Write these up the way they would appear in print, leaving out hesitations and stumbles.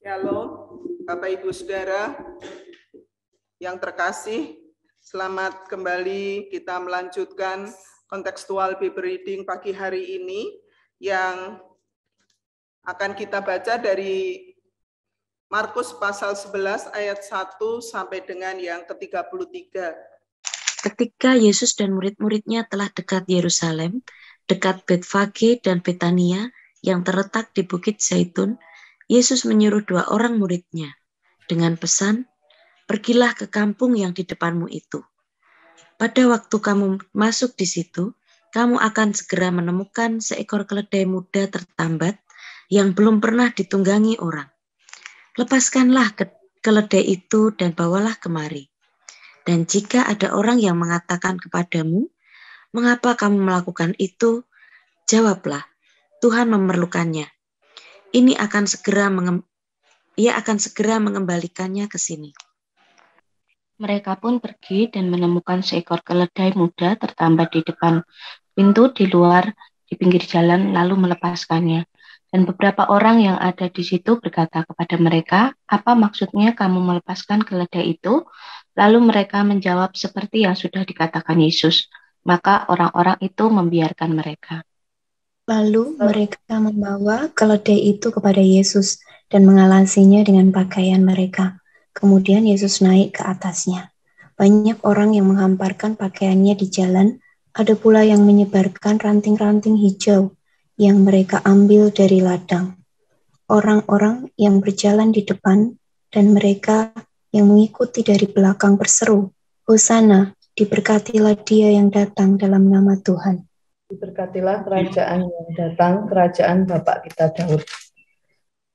Shalom, Bapak Ibu Saudara yang terkasih, selamat kembali kita melanjutkan kontekstual Bible reading pagi hari ini yang akan kita baca dari Markus pasal 11 ayat 1 sampai dengan yang ke-33. Ketika Yesus dan murid-muridnya telah dekat Yerusalem, dekat Betfage dan Betania yang terletak di Bukit Zaitun, Yesus menyuruh 2 orang muridnya dengan pesan, "Pergilah ke kampung yang di depanmu itu. Pada waktu kamu masuk di situ, kamu akan segera menemukan seekor keledai muda tertambat yang belum pernah ditunggangi orang. Lepaskanlah keledai itu dan bawalah kemari. Dan jika ada orang yang mengatakan kepadamu, 'Mengapa kamu melakukan itu?' Jawablah, 'Tuhan memerlukannya. Ia akan segera mengembalikannya ke sini.' Mereka pun pergi dan menemukan seekor keledai muda tertambat di depan pintu di luar di pinggir jalan, lalu melepaskannya. Dan beberapa orang yang ada di situ berkata kepada mereka, 'Apa maksudnya kamu melepaskan keledai itu?' Lalu mereka menjawab seperti yang sudah dikatakan Yesus. Maka orang-orang itu membiarkan mereka. Lalu mereka membawa keledai itu kepada Yesus dan mengalasinya dengan pakaian mereka. Kemudian Yesus naik ke atasnya. Banyak orang yang menghamparkan pakaiannya di jalan, ada pula yang menyebarkan ranting-ranting hijau yang mereka ambil dari ladang. Orang-orang yang berjalan di depan dan mereka yang mengikuti dari belakang berseru, "Hosana, diberkatilah dia yang datang dalam nama Tuhan. Diberkatilah kerajaan yang datang, kerajaan Bapak kita Daud.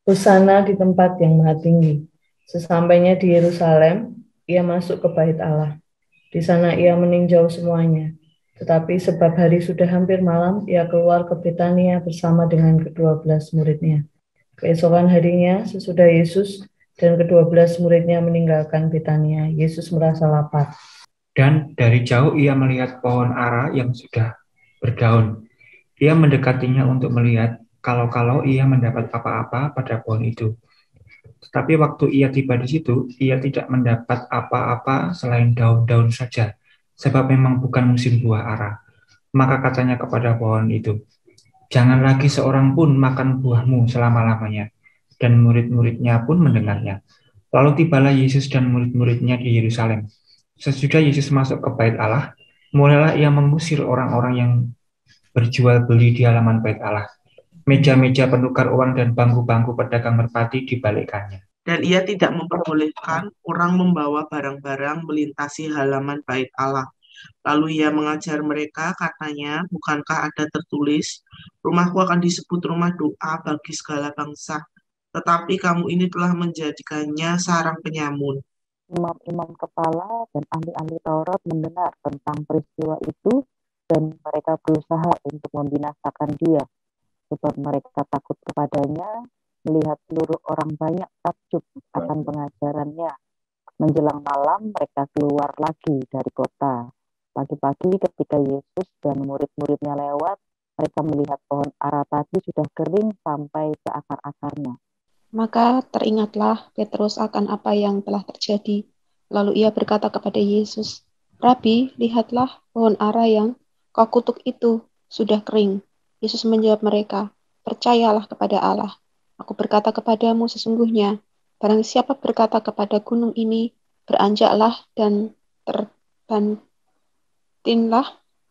Hosana di tempat yang maha tinggi." Sesampainya di Yerusalem, ia masuk ke bait Allah. Di sana ia meninjau semuanya. Tetapi sebab hari sudah hampir malam, ia keluar ke Betania bersama dengan ke-12 muridnya. Keesokan harinya, sesudah Yesus dan ke-12 muridnya meninggalkan Betania, Yesus merasa lapar. Dan dari jauh ia melihat pohon ara yang sudah berdaun. Ia mendekatinya untuk melihat kalau ia mendapat apa-apa pada pohon itu. Tetapi waktu ia tiba di situ, ia tidak mendapat apa-apa selain daun-daun saja, sebab memang bukan musim buah ara. Maka katanya kepada pohon itu, "Jangan lagi seorang pun makan buahmu selama-lamanya." Dan murid-muridnya pun mendengarnya. Lalu tibalah Yesus dan murid-muridnya di Yerusalem. Sesudah Yesus masuk ke bait Allah, mulailah ia mengusir orang-orang yang berjual beli di halaman bait Allah. Meja-meja penukar uang dan bangku-bangku pedagang merpati dibalikkannya. Dan ia tidak memperbolehkan orang membawa barang-barang melintasi halaman bait Allah. Lalu ia mengajar mereka, katanya, "Bukankah ada tertulis, rumahku akan disebut rumah doa bagi segala bangsa, tetapi kamu ini telah menjadikannya sarang penyamun." Imam-imam kepala dan ahli-ahli Taurat mendengar tentang peristiwa itu dan mereka berusaha untuk membinasakan dia, sebab mereka takut kepadanya, melihat seluruh orang banyak takjub akan pengajarannya. Menjelang malam mereka keluar lagi dari kota. Pagi-pagi ketika Yesus dan murid-muridnya lewat, mereka melihat pohon ara tadi sudah kering sampai ke akar-akarnya. Maka teringatlah Petrus akan apa yang telah terjadi. Lalu ia berkata kepada Yesus, "Rabi, lihatlah pohon ara yang kau kutuk itu sudah kering." Yesus menjawab mereka, "Percayalah kepada Allah. Aku berkata kepadamu sesungguhnya, barang siapa berkata kepada gunung ini, beranjaklah dan terbantinlah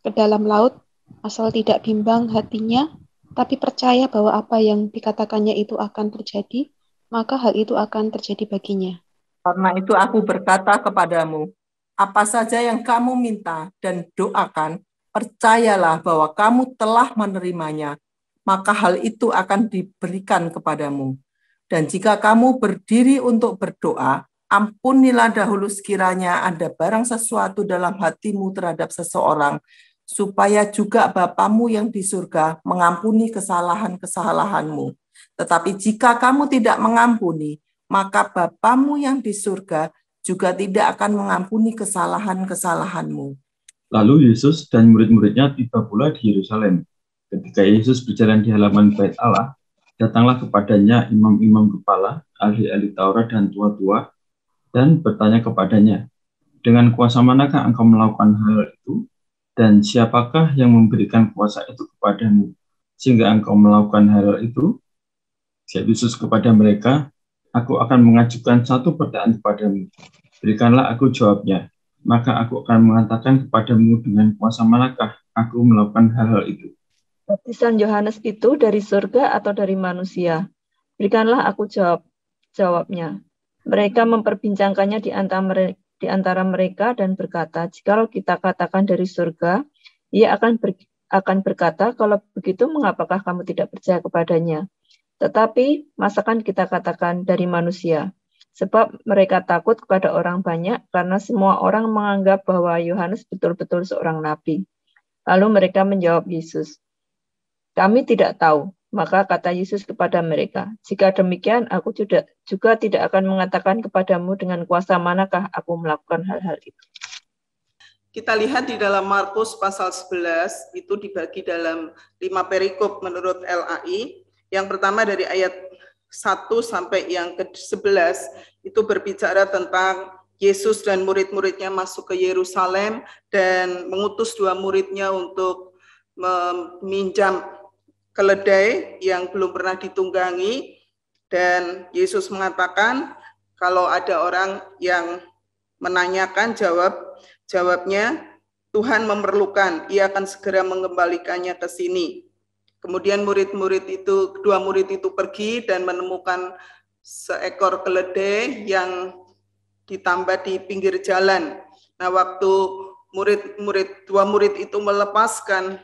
ke dalam laut, asal tidak bimbang hatinya, tapi percaya bahwa apa yang dikatakannya itu akan terjadi, maka hal itu akan terjadi baginya. Karena itu aku berkata kepadamu, apa saja yang kamu minta dan doakan, percayalah bahwa kamu telah menerimanya, maka hal itu akan diberikan kepadamu. Dan jika kamu berdiri untuk berdoa, ampunilah dahulu sekiranya ada barang sesuatu dalam hatimu terhadap seseorang, supaya juga Bapamu yang di surga mengampuni kesalahan-kesalahanmu. Tetapi jika kamu tidak mengampuni, maka Bapamu yang di surga juga tidak akan mengampuni kesalahan-kesalahanmu. Lalu Yesus dan murid-muridnya tiba pula di Yerusalem. Ketika Yesus berjalan di halaman bait Allah, Datanglah kepadanya imam-imam kepala, ahli-ahli Taurat dan tua-tua, dan bertanya kepadanya, dengan kuasa manakah engkau melakukan hal itu? Dan siapakah yang memberikan kuasa itu kepadamu, sehingga engkau melakukan hal itu? Jawab Yesus kepada mereka, aku akan mengajukan satu pertanyaan kepadamu. Berikanlah aku jawabnya, maka aku akan mengatakan kepadamu dengan kuasa manakah aku melakukan hal-hal itu. Baptisan Yohanes itu dari surga atau dari manusia? Berikanlah aku jawabnya. Mereka memperbincangkannya di antara mereka dan berkata, jikalau kita katakan dari surga, ia akan berkata, kalau begitu mengapakah kamu tidak percaya kepadanya? Tetapi masakan kita katakan dari manusia? Sebab mereka takut kepada orang banyak karena semua orang menganggap bahwa Yohanes betul-betul seorang nabi. Lalu mereka menjawab Yesus, kami tidak tahu. Maka kata Yesus kepada mereka, jika demikian aku juga tidak akan mengatakan kepadamu dengan kuasa manakah aku melakukan hal-hal itu. Kita lihat di dalam Markus pasal 11, itu dibagi dalam 5 perikop menurut LAI. Yang pertama dari ayat 1 sampai yang ke-11, itu berbicara tentang Yesus dan murid-muridnya masuk ke Yerusalem dan mengutus 2 muridnya untuk meminjam keledai yang belum pernah ditunggangi, dan Yesus mengatakan kalau ada orang yang menanyakan, jawabnya Tuhan memerlukan, ia akan segera mengembalikannya ke sini. Kemudian dua murid itu pergi dan menemukan seekor keledai yang ditambah di pinggir jalan. Nah, waktu dua murid itu melepaskan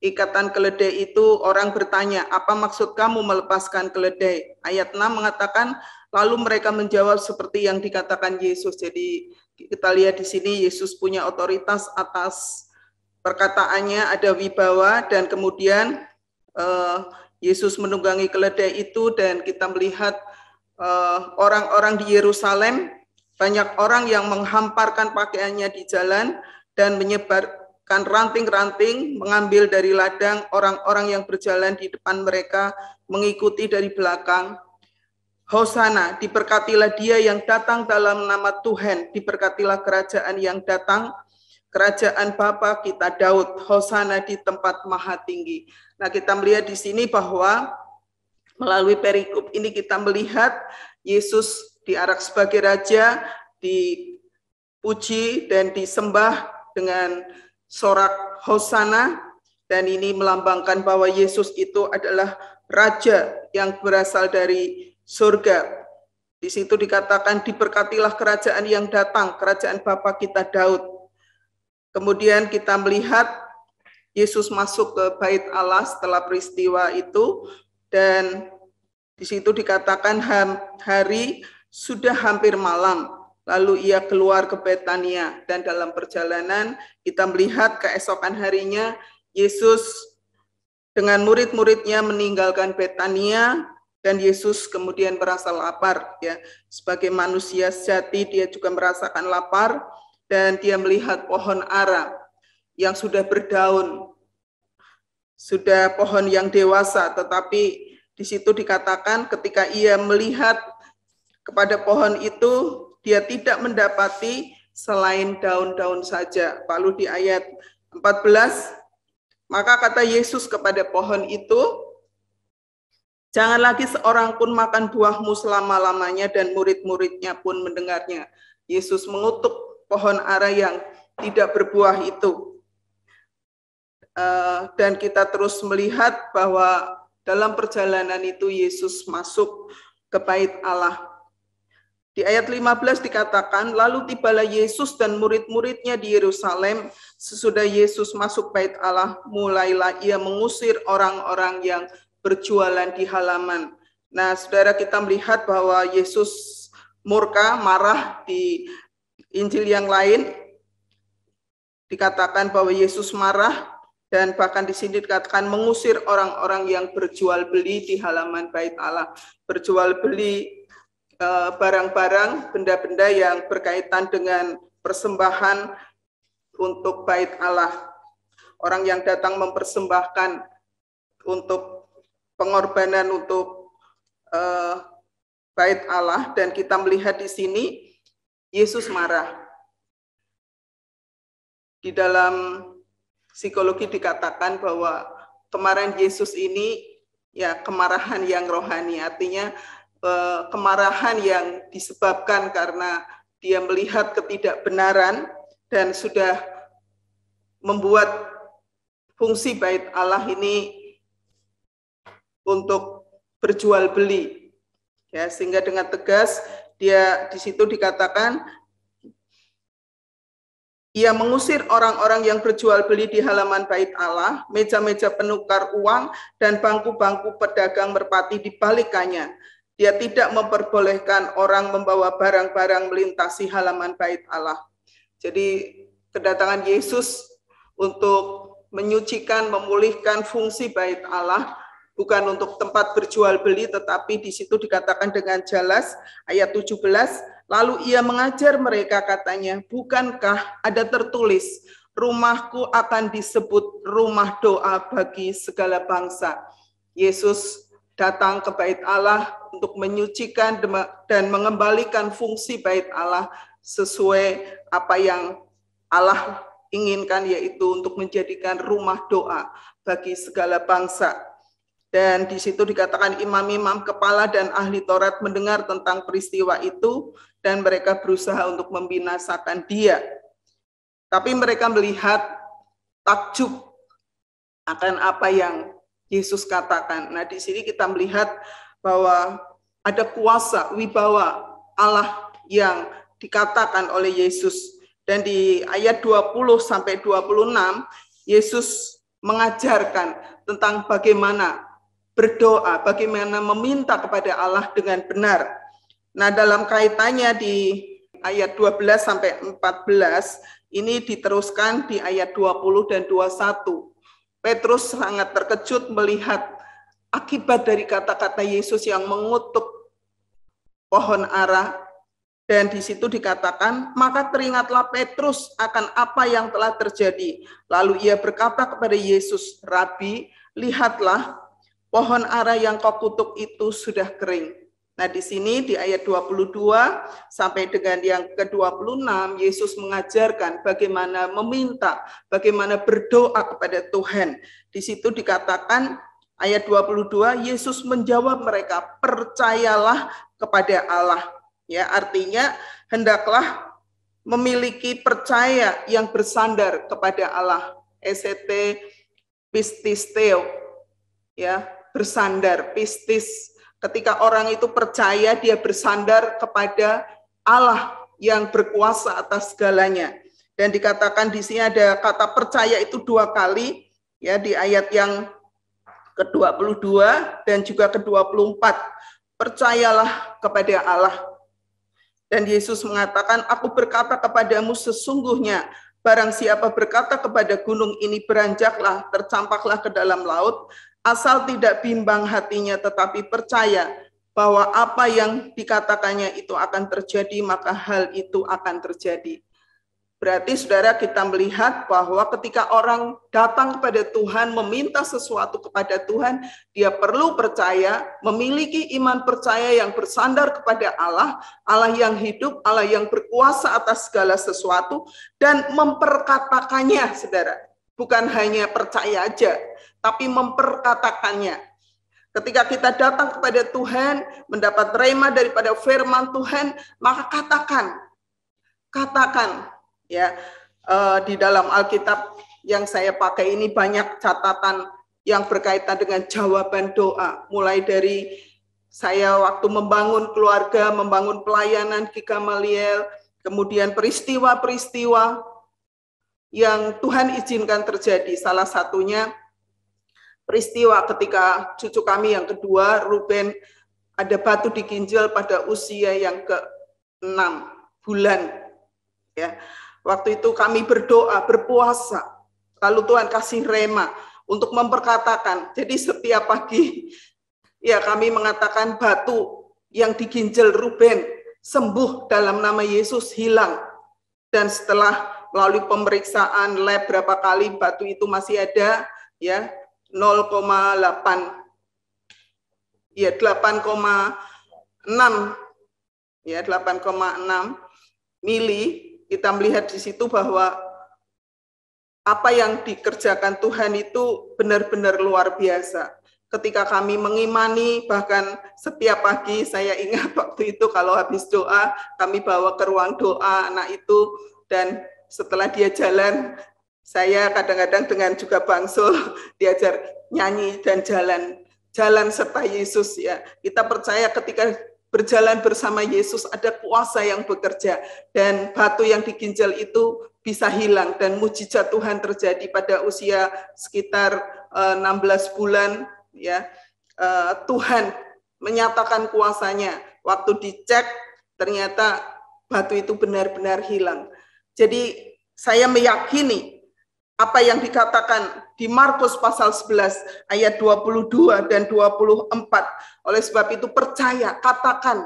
ikatan keledai itu, orang bertanya, apa maksud kamu melepaskan keledai? Ayat 6 mengatakan, lalu mereka menjawab seperti yang dikatakan Yesus. Jadi kita lihat di sini Yesus punya otoritas atas perkataannya, ada wibawa, dan kemudian Yesus menunggangi keledai itu, dan kita melihat orang-orang di Yerusalem, banyak orang yang menghamparkan pakaiannya di jalan dan menyebarkan ranting-ranting, mengambil dari ladang orang-orang yang berjalan di depan mereka, mengikuti dari belakang. Hosana, diberkatilah dia yang datang dalam nama Tuhan, diberkatilah kerajaan yang datang, kerajaan Bapa kita Daud, Hosana di tempat maha tinggi. Nah, kita melihat di sini bahwa melalui perikop ini kita melihat Yesus diarak sebagai raja, dipuji dan disembah dengan sorak Hosana, dan ini melambangkan bahwa Yesus itu adalah raja yang berasal dari surga. Di situ dikatakan diberkatilah kerajaan yang datang, kerajaan Bapa kita Daud. Kemudian kita melihat Yesus masuk ke bait Allah setelah peristiwa itu, dan di situ dikatakan hari sudah hampir malam, lalu ia keluar ke Betania, dan dalam perjalanan kita melihat keesokan harinya Yesus dengan murid-muridnya meninggalkan Betania, dan Yesus kemudian merasa lapar, ya. Sebagai manusia sejati dia juga merasakan lapar, dan dia melihat pohon ara yang sudah berdaun, sudah pohon yang dewasa, tetapi di situ dikatakan ketika ia melihat kepada pohon itu, dia tidak mendapati selain daun-daun saja. Lalu di ayat 14, maka kata Yesus kepada pohon itu, jangan lagi seorang pun makan buahmu selama-lamanya, dan murid-muridnya pun mendengarnya. Yesus mengutuk pohon ara yang tidak berbuah itu. Dan kita terus melihat bahwa dalam perjalanan itu Yesus masuk ke bait Allah. Di ayat 15 dikatakan, lalu tibalah Yesus dan murid-muridnya di Yerusalem. Sesudah Yesus masuk bait Allah, mulailah ia mengusir orang-orang yang berjualan di halaman. Nah, saudara, kita melihat bahwa Yesus murka, marah. Di Injil yang lain dikatakan bahwa Yesus marah, dan bahkan di sini dikatakan mengusir orang-orang yang berjual beli di halaman bait Allah. Berjual beli barang-barang, benda-benda yang berkaitan dengan persembahan untuk bait Allah. Orang yang datang mempersembahkan untuk pengorbanan untuk bait Allah, dan kita melihat di sini Yesus marah. Di dalam psikologi dikatakan bahwa kemarahan Yesus ini ya kemarahan yang rohani, artinya kemarahan yang disebabkan karena dia melihat ketidakbenaran dan sudah membuat fungsi bait Allah ini untuk berjual beli. Ya, sehingga dengan tegas dia di situ dikatakan ia mengusir orang-orang yang berjual beli di halaman bait Allah, meja-meja penukar uang dan bangku-bangku pedagang merpati dibalikannya. Dia tidak memperbolehkan orang membawa barang-barang melintasi halaman bait Allah. Jadi kedatangan Yesus untuk menyucikan, memulihkan fungsi bait Allah bukan untuk tempat berjual beli, tetapi di situ dikatakan dengan jelas ayat 17, lalu ia mengajar mereka katanya, bukankah ada tertulis, rumahku akan disebut rumah doa bagi segala bangsa. Yesus datang ke bait Allah untuk menyucikan dan mengembalikan fungsi bait Allah sesuai apa yang Allah inginkan, yaitu untuk menjadikan rumah doa bagi segala bangsa. Dan di situ dikatakan imam-imam kepala dan ahli Taurat mendengar tentang peristiwa itu dan mereka berusaha untuk membinasakan dia. Tapi mereka melihat takjub akan apa yang Yesus katakan. Nah, di sini kita melihat bahwa ada kuasa wibawa Allah yang dikatakan oleh Yesus. Dan di ayat 20 sampai 26 Yesus mengajarkan tentang bagaimana berdoa, bagaimana meminta kepada Allah dengan benar. Nah, dalam kaitannya di ayat 12 sampai 14, ini diteruskan di ayat 20 dan 21. Petrus sangat terkejut melihat akibat dari kata-kata Yesus yang mengutuk pohon ara. Dan di situ dikatakan, maka teringatlah Petrus akan apa yang telah terjadi. Lalu ia berkata kepada Yesus, Rabi, lihatlah, pohon ara yang kau kutuk itu sudah kering. Nah, di sini di ayat 22 sampai dengan yang ke-26, Yesus mengajarkan bagaimana meminta, bagaimana berdoa kepada Tuhan. Di situ dikatakan ayat 22, Yesus menjawab mereka, percayalah kepada Allah. Ya, artinya hendaklah memiliki percaya yang bersandar kepada Allah. Esete pististeo, ya, bersandar, pistis. Ketika orang itu percaya, dia bersandar kepada Allah yang berkuasa atas segalanya. Dan dikatakan di sini ada kata percaya itu 2 kali, ya, di ayat yang ke-22 dan juga ke-24. Percayalah kepada Allah. Dan Yesus mengatakan, aku berkata kepadamu sesungguhnya, barang siapa berkata kepada gunung ini beranjaklah, tercampaklah ke dalam laut, asal tidak bimbang hatinya tetapi percaya bahwa apa yang dikatakannya itu akan terjadi, maka hal itu akan terjadi. Berarti saudara, kita melihat bahwa ketika orang datang kepada Tuhan, meminta sesuatu kepada Tuhan, dia perlu percaya, memiliki iman percaya yang bersandar kepada Allah, Allah yang hidup, Allah yang berkuasa atas segala sesuatu, dan memperkatakannya, saudara. Bukan hanya percaya aja, tapi memperkatakannya. Ketika kita datang kepada Tuhan, mendapat rema daripada firman Tuhan, maka katakan. Ya, di dalam Alkitab yang saya pakai ini banyak catatan yang berkaitan dengan jawaban doa. Mulai dari saya waktu membangun keluarga, membangun pelayanan di Gamaliel, kemudian peristiwa-peristiwa yang Tuhan izinkan terjadi. Salah satunya peristiwa ketika cucu kami yang kedua, Ruben, ada batu diginjal pada usia yang ke-6 bulan. Ya. Waktu itu kami berdoa, berpuasa, lalu Tuhan kasih rema untuk memperkatakan. Jadi setiap pagi ya kami mengatakan batu yang diginjal Ruben sembuh dalam nama Yesus, hilang. Dan setelah melalui pemeriksaan lab berapa kali, batu itu masih ada, ya 0,8 ya 8,6 ya 8,6 mili. Kita melihat di situ bahwa apa yang dikerjakan Tuhan itu benar-benar luar biasa. Ketika kami mengimani, bahkan setiap pagi saya ingat waktu itu kalau habis doa, kami bawa ke ruang doa anak itu, dan setelah dia jalan, saya kadang-kadang dengan juga Bang Sul diajar nyanyi dan jalan serta Yesus ya. Kita percaya ketika berjalan bersama Yesus ada kuasa yang bekerja, dan batu yang diginjal itu bisa hilang, dan mujizat Tuhan terjadi pada usia sekitar 16 bulan ya. Tuhan menyatakan kuasanya. Waktu dicek ternyata batu itu benar-benar hilang. Jadi saya meyakini apa yang dikatakan di Markus pasal 11 ayat 22 dan 24. Oleh sebab itu percaya, katakan,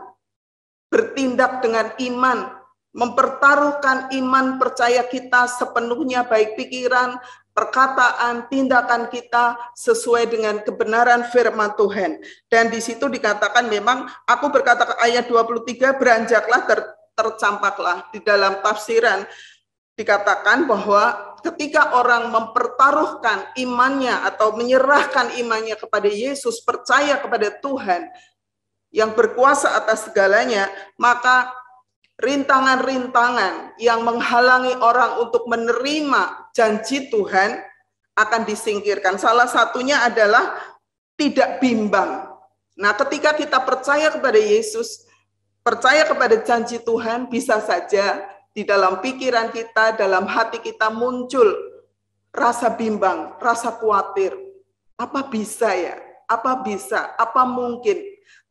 bertindak dengan iman, mempertaruhkan iman percaya kita sepenuhnya, baik pikiran, perkataan, tindakan kita sesuai dengan kebenaran firman Tuhan. Dan di situ dikatakan memang, aku berkata ke ayat 23, beranjaklah, tercampaklah. Di dalam tafsiran dikatakan bahwa ketika orang mempertaruhkan imannya atau menyerahkan imannya kepada Yesus, percaya kepada Tuhan yang berkuasa atas segalanya, maka rintangan-rintangan yang menghalangi orang untuk menerima janji Tuhan akan disingkirkan. Salah satunya adalah tidak bimbang. Nah, ketika kita percaya kepada Yesus, percaya kepada janji Tuhan, bisa saja di dalam pikiran kita, dalam hati kita muncul rasa bimbang, rasa khawatir. Apa bisa ya? Apa bisa? Apa mungkin?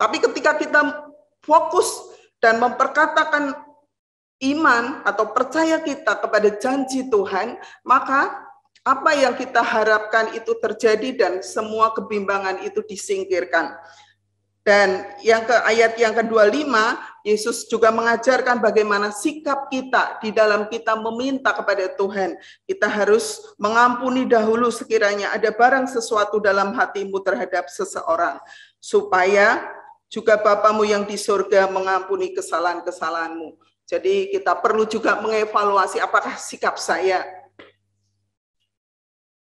Tapi ketika kita fokus dan memperkatakan iman atau percaya kita kepada janji Tuhan, maka apa yang kita harapkan itu terjadi dan semua kebimbangan itu disingkirkan. Dan ayat yang ke-25, Yesus juga mengajarkan bagaimana sikap kita di dalam kita meminta kepada Tuhan. Kita harus mengampuni dahulu sekiranya ada barang sesuatu dalam hatimu terhadap seseorang, supaya juga Bapamu yang di surga mengampuni kesalahan-kesalahanmu. Jadi kita perlu juga mengevaluasi apakah sikap saya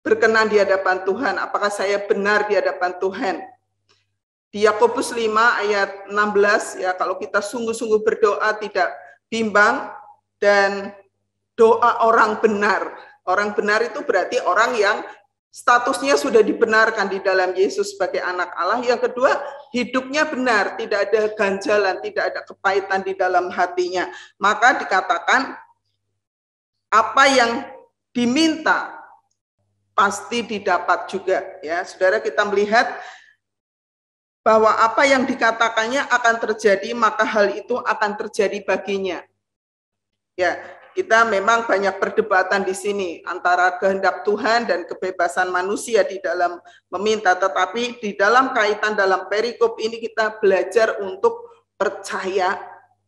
berkenan di hadapan Tuhan, apakah saya benar di hadapan Tuhan. Di Yakobus 5 ayat 16 ya, kalau kita sungguh-sungguh berdoa tidak bimbang dan doa orang benar. Orang benar itu berarti orang yang statusnya sudah dibenarkan di dalam Yesus sebagai anak Allah. Yang kedua, hidupnya benar, tidak ada ganjalan, tidak ada kepahitan di dalam hatinya. Maka dikatakan apa yang diminta pasti didapat juga ya. Saudara, kita melihat bahwa apa yang dikatakannya akan terjadi, maka hal itu akan terjadi baginya. Ya, kita memang banyak perdebatan di sini antara kehendak Tuhan dan kebebasan manusia di dalam meminta, tetapi di dalam kaitan dalam perikop ini kita belajar untuk percaya,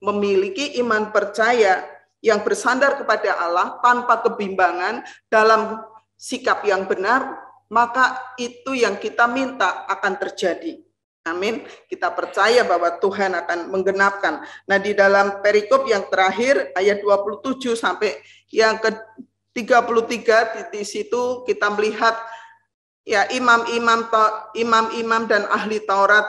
memiliki iman percaya yang bersandar kepada Allah tanpa kebimbangan dalam sikap yang benar, maka itu yang kita minta akan terjadi. Amin. Kita percaya bahwa Tuhan akan menggenapkan. Nah, di dalam perikop yang terakhir ayat 27 sampai yang ke-33 di situ kita melihat ya imam-imam dan ahli Taurat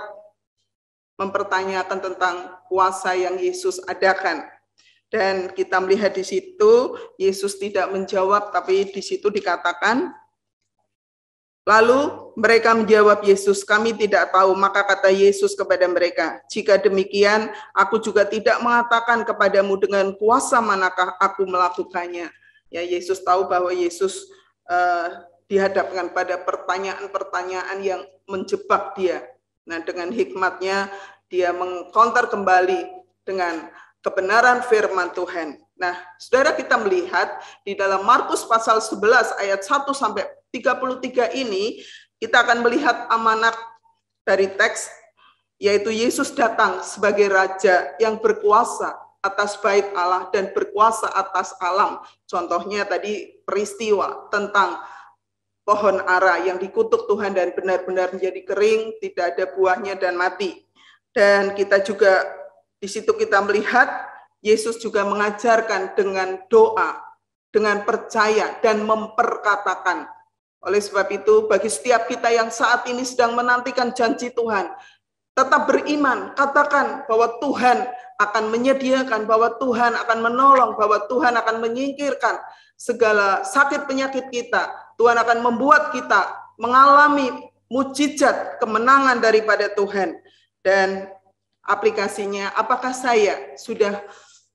mempertanyakan tentang kuasa yang Yesus adakan. Dan kita melihat di situ Yesus tidak menjawab, tapi di situ dikatakan, lalu mereka menjawab Yesus, kami tidak tahu. Maka kata Yesus kepada mereka, jika demikian, aku juga tidak mengatakan kepadamu dengan kuasa manakah aku melakukannya. Ya, Yesus tahu bahwa Yesus dihadapkan pada pertanyaan-pertanyaan yang menjebak dia. Nah, dengan hikmatnya dia mengcounter kembali dengan kebenaran firman Tuhan. Nah, saudara, kita melihat di dalam Markus pasal 11 ayat 1 sampai 33 ini, kita akan melihat amanat dari teks, yaitu Yesus datang sebagai Raja yang berkuasa atas bait Allah dan berkuasa atas alam. Contohnya tadi peristiwa tentang pohon ara yang dikutuk Tuhan dan benar-benar menjadi kering, tidak ada buahnya dan mati. Dan kita juga di situ kita melihat Yesus juga mengajarkan dengan doa, dengan percaya dan memperkatakan. Oleh sebab itu, bagi setiap kita yang saat ini sedang menantikan janji Tuhan, tetap beriman, katakan bahwa Tuhan akan menyediakan, bahwa Tuhan akan menolong, bahwa Tuhan akan menyingkirkan segala sakit penyakit kita. Tuhan akan membuat kita mengalami mukjizat kemenangan daripada Tuhan. Dan aplikasinya, apakah saya sudah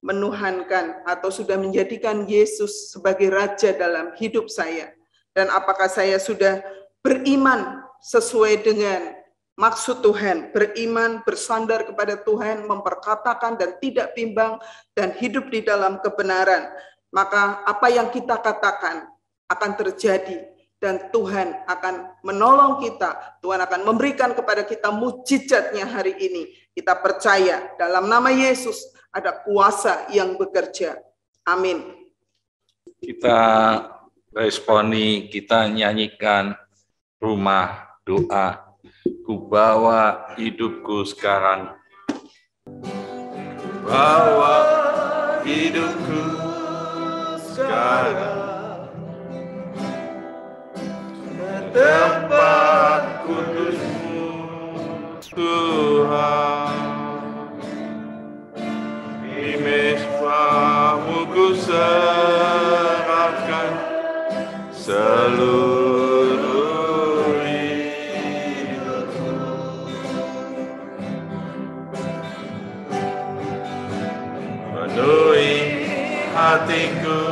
menuhankan atau sudah menjadikan Yesus sebagai Raja dalam hidup saya? Dan apakah saya sudah beriman sesuai dengan maksud Tuhan, beriman, bersandar kepada Tuhan, memperkatakan dan tidak bimbang, dan hidup di dalam kebenaran? Maka apa yang kita katakan akan terjadi, dan Tuhan akan menolong kita. Tuhan akan memberikan kepada kita mukjizatnya hari ini. Kita percaya dalam nama Yesus ada kuasa yang bekerja. Amin. Kita responi, kita nyanyikan Rumah Doa. Ku bawa hidupku sekarang. Bawa hidupku sekarang ke tempat kudus-Mu, Tuhan. Di mezbah-Mu ku serahkan seluruh hidupku. Penuhi hatiku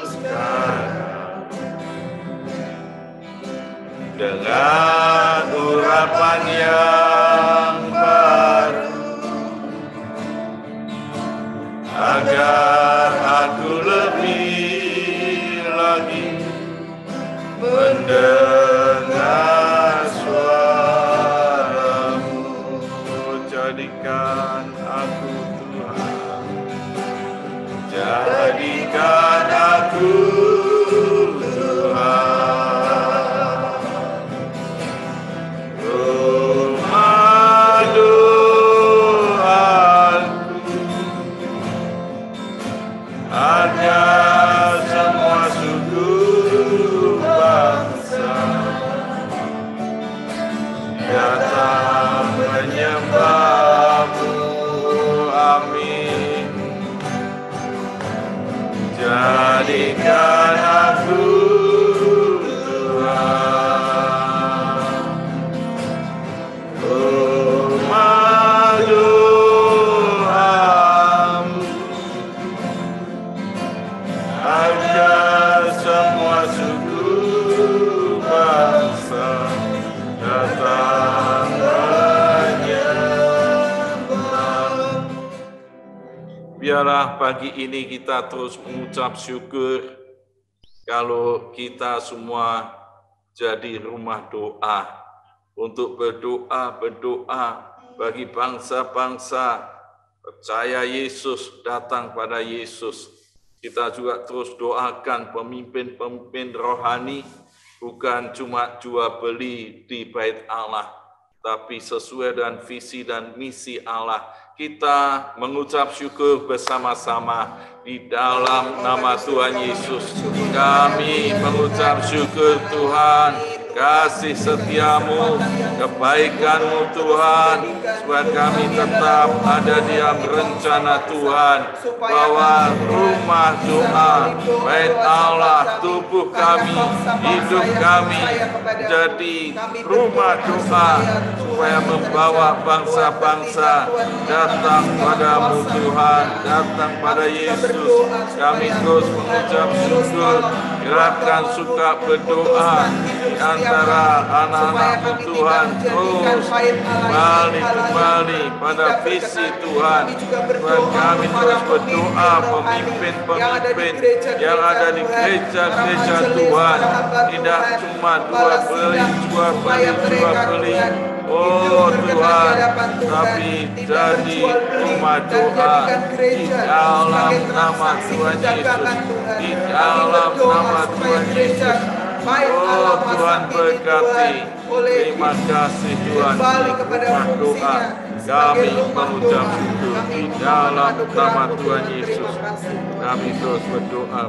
sekarang dengan urapan yang baru, agar aku lebih lagi mendengar suara-Mu. Jadikan aku Tuhan, jadikan aku Tuhan. Rumah doaku agar semua suku bangsa datang menyembah-Mu. Amin. Jadikan aku Tuhan. Rumah doa-Mu agar semua suku bangsa datang menyembah. Biarlah pagi ini kita terus mengucap syukur kalau kita semua jadi rumah doa untuk berdoa bagi bangsa-bangsa percaya Yesus, datang pada Yesus. Kita juga terus doakan pemimpin-pemimpin rohani, bukan cuma jual beli di bait Allah, tapi sesuai dengan visi dan misi Allah. Kita mengucap syukur bersama-sama di dalam nama Tuhan Yesus. Kami mengucap syukur Tuhan, kasih setia-Mu, kebaikan-Mu Tuhan, supaya kami tetap ada di dalam rencana Tuhan, bahwa rumah doa, bait Allah, tubuh kami, hidup kami, jadi rumah doa, supaya membawa bangsa-bangsa datang pada-Mu Tuhan, datang pada Yesus. Kami terus mengucap syukur, gerakan suka berdoa di antara anak-anak-Mu Tuhan, terus kembali pada visi Tuhan. Tuhan, kami terus berdoa pemimpin-pemimpin yang ada di gereja-gereja Tuhan, tidak cuma jual beli, oh Tuhan, tapi jadi rumah doa di dalam nama Tuhan Yesus, di dalam nama Tuhan Yesus. Oh Tuhan berkati. Terima kasih Tuhan. Rumah doa kami mengucap syukur di dalam nama Tuhan Yesus. Kami terus berdoa.